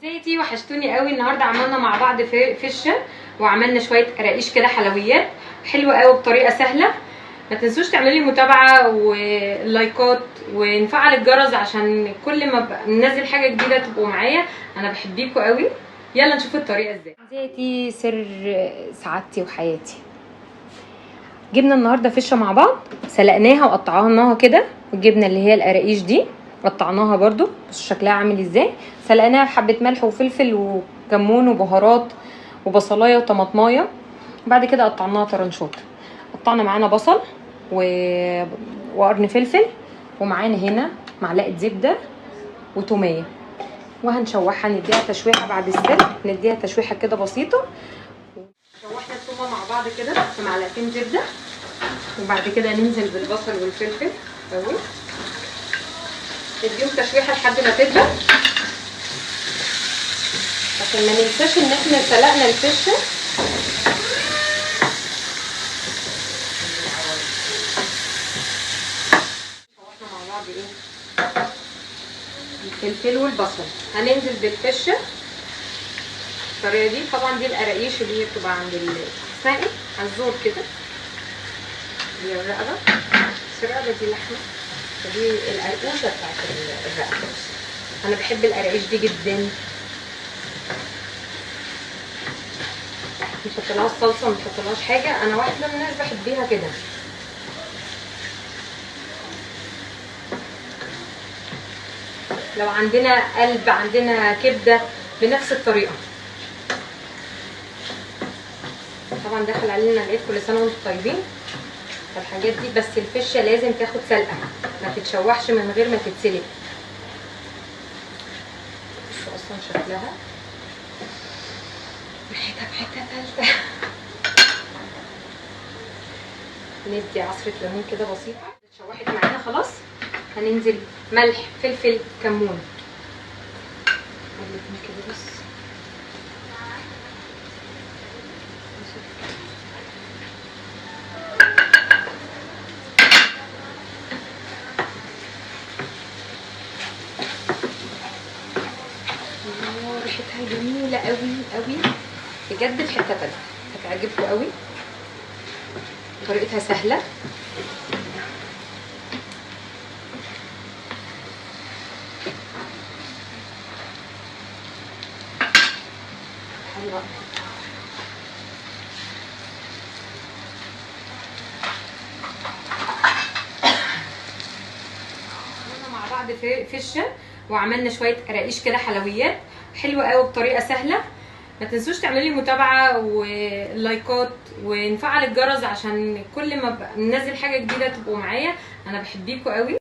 ازيتي؟ وحشتوني قوي. النهارده عملنا مع بعض فشه وعملنا شويه قراقيش كده حلويات حلوه قوي بطريقه سهله. ما تنسوش تعملوا لي متابعه ولايكات ونفعل الجرس عشان كل ما ننزل حاجه جديده تبقوا معايا. انا بحبيكوا قوي. يلا نشوف الطريقه ازاي. ازيتي؟ سر سعادتي وحياتي. جبنا النهارده فشه مع بعض، سلقناها وقطعناها كده، والجبنه اللي هي القراقيش دي قطعناها برضو، بس شكلها عامل ازاي. سلقناها بحبه ملح وفلفل وكمون وبهارات وبصلايه وطماطمايه، وبعد كده قطعناها طرنشات. قطعنا معانا بصل وقرن فلفل، ومعانا هنا معلقه زبده وتوميه، وهنشوحها نديها تشويحه بعد السلق، نديها تشويحه كده بسيطه. شوحنا التومه مع بعض كده في معلقتين زبده، وبعد كده ننزل بالبصل والفلفل اهو، نديهم تشويحه لحد ما تدبل، عشان ما ننساش ان احنا سلقنا الفشه. شوحنا مع بعض ايه الفلفل والبصل. هننزل بالفشه بالطريقه دي. طبعا دي القراقيش اللي هي بتبقى عند اسمها ايه، عزور كده، دي الرقبه، بس الرقبه دي لحمه، ودي القرقوشه بتاعت الرقبه. انا بحب القراقيش دي جدا. نحط لها الصلصه، ما نحطلهاش حاجه، انا واحده من الناس بحبيها كده. لو عندنا قلب، عندنا كبده، بنفس الطريقه. طبعا داخل علينا العيد، كل سنه وانتم طيبين. الحاجات دي بس الفشه لازم تاخد سلقه، ما تتشوحش من غير ما تتسلق. بصوا اصلا شكلها ريحتها في حته ثالثه. ندي عصره ليمون كده بسيطه. اتشوحت معانا خلاص، هننزل ملح فلفل كمون، قلبهم كده بس. ريحتها جميله قوي قوي بجد، في حته تانيه، هتعجبكم قوي. طريقتها سهله. حلوه. مع بعض فشه وعملنا شويه قراقيش كده حلويات حلوه قوي بطريقه سهله. ما تنسوش تعملوا لي متابعه ولايكات ونفعل الجرس عشان كل ما ننزل حاجه جديده تبقوا معايا. انا بحبيكوا قوي.